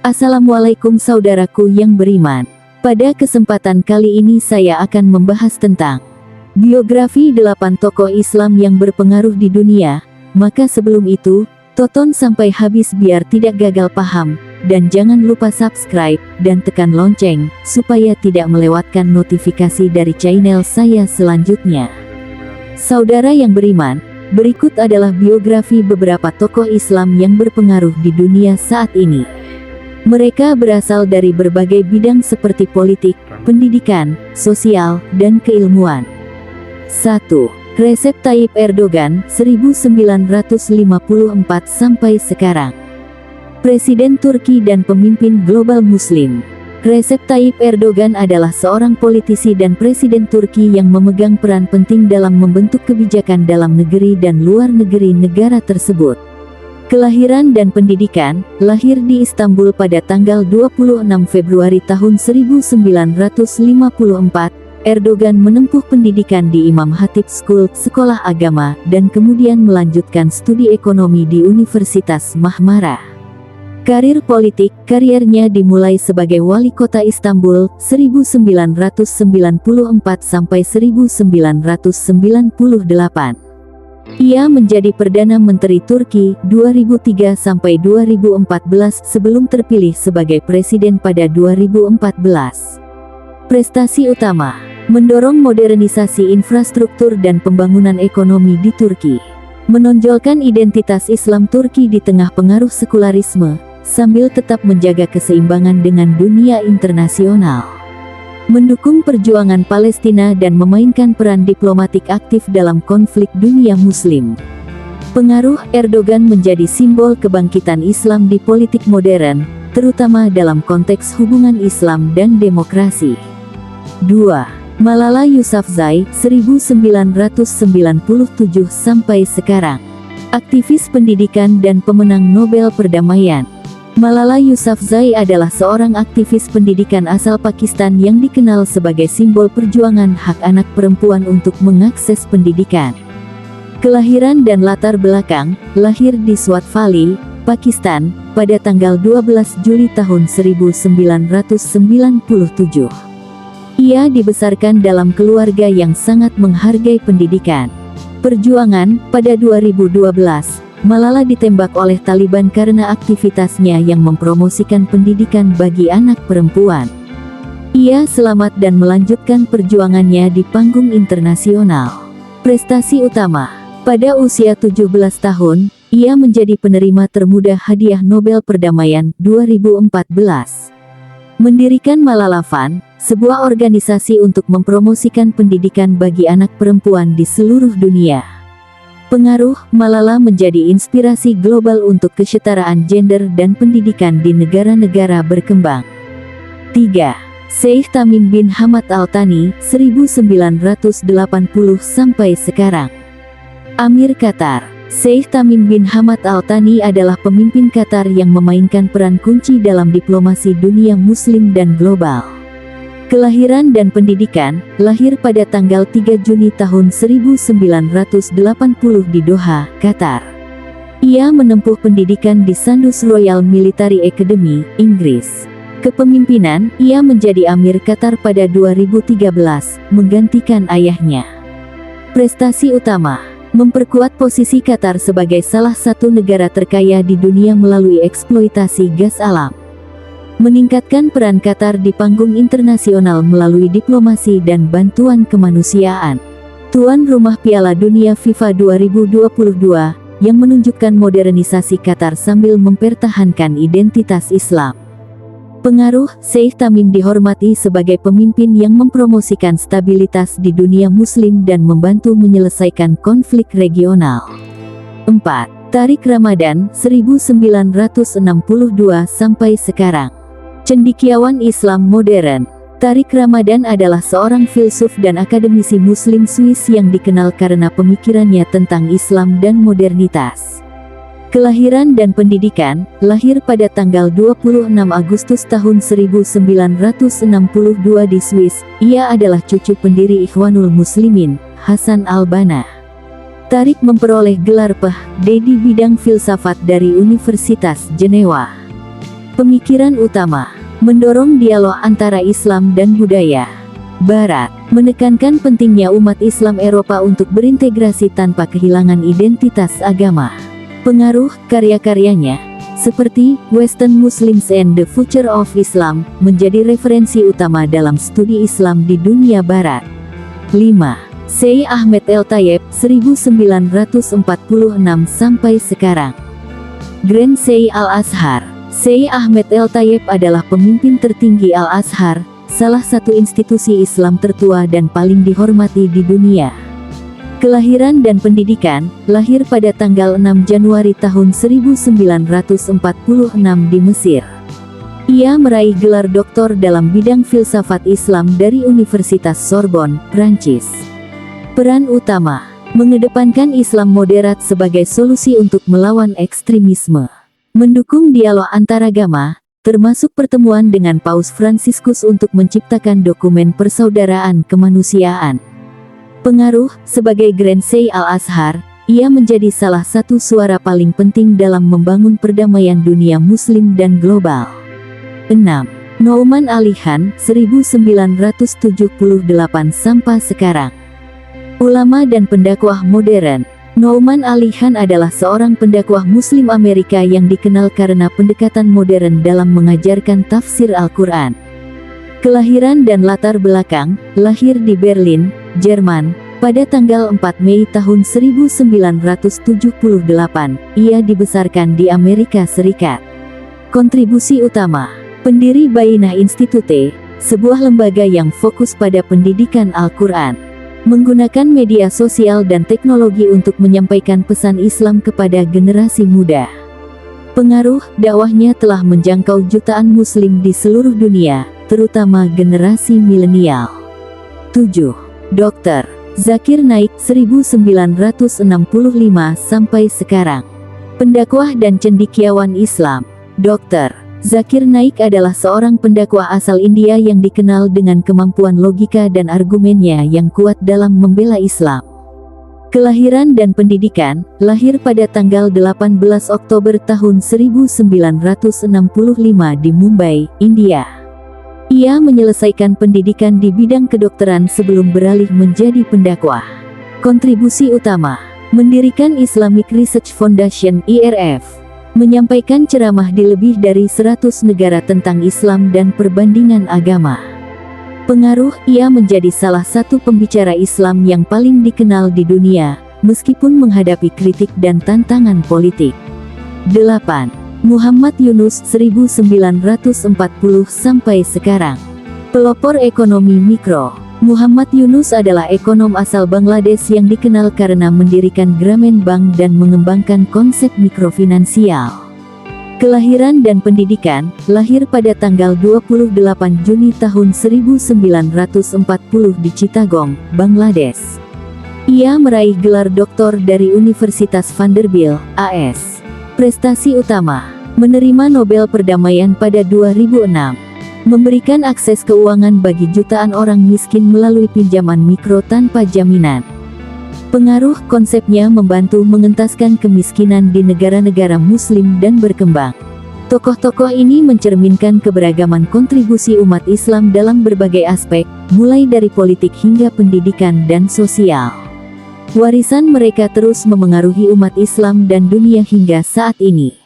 Assalamualaikum saudaraku yang beriman. Pada kesempatan kali ini saya akan membahas tentang biografi 8 tokoh Islam yang berpengaruh di dunia. Maka sebelum itu, tonton sampai habis biar tidak gagal paham, dan jangan lupa subscribe dan tekan lonceng supaya tidak melewatkan notifikasi dari channel saya selanjutnya. Saudara yang beriman, berikut adalah biografi beberapa tokoh Islam yang berpengaruh di dunia saat ini. Mereka berasal dari berbagai bidang seperti politik, pendidikan, sosial, dan keilmuan. 1. Recep Tayyip Erdogan, 1954 sampai sekarang. Presiden Turki dan pemimpin global Muslim. Recep Tayyip Erdogan adalah seorang politisi dan presiden Turki yang memegang peran penting dalam membentuk kebijakan dalam negeri dan luar negeri negara tersebut. Kelahiran dan pendidikan, lahir di Istanbul pada tanggal 26 Februari tahun 1954, Erdogan menempuh pendidikan di Imam Hatip School, sekolah agama, dan kemudian melanjutkan studi ekonomi di Universitas Marmara. Karir politik, kariernya dimulai sebagai wali kota Istanbul, 1994 sampai 1998. Ia menjadi Perdana Menteri Turki 2003 sampai 2014 sebelum terpilih sebagai presiden pada 2014. Prestasi utama: mendorong modernisasi infrastruktur dan pembangunan ekonomi di Turki, menonjolkan identitas Islam Turki di tengah pengaruh sekularisme, sambil tetap menjaga keseimbangan dengan dunia internasional. Mendukung perjuangan Palestina dan memainkan peran diplomatik aktif dalam konflik dunia Muslim. Pengaruh Erdogan menjadi simbol kebangkitan Islam di politik modern, terutama dalam konteks hubungan Islam dan demokrasi. 2. Malala Yousafzai, 1997 sampai sekarang. Aktivis pendidikan dan pemenang Nobel Perdamaian. Malala Yousafzai adalah seorang aktivis pendidikan asal Pakistan yang dikenal sebagai simbol perjuangan hak anak perempuan untuk mengakses pendidikan. Kelahiran dan latar belakang: lahir di Swat Valley, Pakistan, pada tanggal 12 Juli tahun 1997. Ia dibesarkan dalam keluarga yang sangat menghargai pendidikan. Perjuangan: pada 2012, Malala ditembak oleh Taliban karena aktivitasnya yang mempromosikan pendidikan bagi anak perempuan. Ia selamat dan melanjutkan perjuangannya di panggung internasional. Prestasi utama: pada usia 17 tahun, ia menjadi penerima termuda Hadiah Nobel Perdamaian 2014. Mendirikan Malala Fund, sebuah organisasi untuk mempromosikan pendidikan bagi anak perempuan di seluruh dunia. Pengaruh: Malala menjadi inspirasi global untuk kesetaraan gender dan pendidikan di negara-negara berkembang. 3. Sheikh Tamim bin Hamad Al Thani, 1980 sampai sekarang. Amir Qatar. Sheikh Tamim bin Hamad Al Thani adalah pemimpin Qatar yang memainkan peran kunci dalam diplomasi dunia Muslim dan global. Kelahiran dan pendidikan: lahir pada tanggal 3 Juni tahun 1980 di Doha, Qatar. Ia menempuh pendidikan di Sandus Royal Military Academy, Inggris. Kepemimpinan: ia menjadi Amir Qatar pada 2013, menggantikan ayahnya. Prestasi utama: memperkuat posisi Qatar sebagai salah satu negara terkaya di dunia melalui eksploitasi gas alam. Meningkatkan peran Qatar di panggung internasional melalui diplomasi dan bantuan kemanusiaan. Tuan rumah Piala Dunia FIFA 2022, yang menunjukkan modernisasi Qatar sambil mempertahankan identitas Islam. Pengaruh: Sheikh Tamim dihormati sebagai pemimpin yang mempromosikan stabilitas di dunia Muslim dan membantu menyelesaikan konflik regional. 4. Tariq Ramadan, 1962 sampai sekarang. Cendekiawan Islam modern. Tariq Ramadan adalah seorang filsuf dan akademisi Muslim Swiss yang dikenal karena pemikirannya tentang Islam dan modernitas. Kelahiran dan pendidikan: lahir pada tanggal 26 Agustus tahun 1962 di Swiss, ia adalah cucu pendiri Ikhwanul Muslimin, Hasan Al-Banna. Tariq memperoleh gelar Ph.D. di bidang filsafat dari Universitas Jenewa. Pemikiran utama: mendorong dialog antara Islam dan budaya Barat, menekankan pentingnya umat Islam Eropa untuk berintegrasi tanpa kehilangan identitas agama. Pengaruh karya-karyanya, seperti Western Muslims and the Future of Islam, menjadi referensi utama dalam studi Islam di dunia Barat. 5. Syekh Ahmed El-Tayeb, 1946 sampai sekarang. Grand Syekh Al-Azhar. Syekh Ahmed El-Tayeb adalah pemimpin tertinggi Al-Azhar, salah satu institusi Islam tertua dan paling dihormati di dunia. Kelahiran dan pendidikan: lahir pada tanggal 6 Januari tahun 1946 di Mesir. Ia meraih gelar doktor dalam bidang filsafat Islam dari Universitas Sorbonne, Prancis. Peran utama: mengedepankan Islam moderat sebagai solusi untuk melawan ekstremisme. Mendukung dialog antaragama, termasuk pertemuan dengan Paus Fransiskus untuk menciptakan dokumen persaudaraan kemanusiaan. Pengaruh: sebagai Grand Syekh Al-Azhar, ia menjadi salah satu suara paling penting dalam membangun perdamaian dunia muslim dan global. 6. Nouman Ali Khan, 1978 sampai sekarang. Ulama dan pendakwah modern. Nouman Ali Khan adalah seorang pendakwah Muslim Amerika yang dikenal karena pendekatan modern dalam mengajarkan tafsir Al-Quran. Kelahiran dan latar belakang: lahir di Berlin, Jerman, pada tanggal 4 Mei tahun 1978. Ia dibesarkan di Amerika Serikat. Kontribusi utama: pendiri Bayyinah Institute, sebuah lembaga yang fokus pada pendidikan Al-Quran. Menggunakan media sosial dan teknologi untuk menyampaikan pesan Islam kepada generasi muda. Pengaruh: dakwahnya telah menjangkau jutaan muslim di seluruh dunia, terutama generasi milenial. 7. Dr. Zakir Naik, 1965 sampai sekarang. Pendakwah dan cendekiawan Islam. Dr. Zakir Naik adalah seorang pendakwah asal India yang dikenal dengan kemampuan logika dan argumennya yang kuat dalam membela Islam. Kelahiran dan pendidikan: lahir pada tanggal 18 Oktober tahun 1965 di Mumbai, India. Ia menyelesaikan pendidikan di bidang kedokteran sebelum beralih menjadi pendakwah. Kontribusi utama: mendirikan Islamic Research Foundation (IRF), menyampaikan ceramah di lebih dari 100 negara tentang Islam dan perbandingan agama. Pengaruh: ia menjadi salah satu pembicara Islam yang paling dikenal di dunia, meskipun menghadapi kritik dan tantangan politik. 8. Muhammad Yunus, 1940 sampai sekarang. Pelopor ekonomi mikro. Muhammad Yunus adalah ekonom asal Bangladesh yang dikenal karena mendirikan Grameen Bank dan mengembangkan konsep mikrofinansial. Kelahiran dan pendidikan: lahir pada tanggal 28 Juni tahun 1940 di Chittagong, Bangladesh. Ia meraih gelar doktor dari Universitas Vanderbilt, AS. Prestasi utama: menerima Nobel Perdamaian pada 2006. Memberikan akses keuangan bagi jutaan orang miskin melalui pinjaman mikro tanpa jaminan. Pengaruh: konsepnya membantu mengentaskan kemiskinan di negara-negara muslim dan berkembang. Tokoh-tokoh ini mencerminkan keberagaman kontribusi umat Islam dalam berbagai aspek, mulai dari politik hingga pendidikan dan sosial. Warisan mereka terus memengaruhi umat Islam dan dunia hingga saat ini.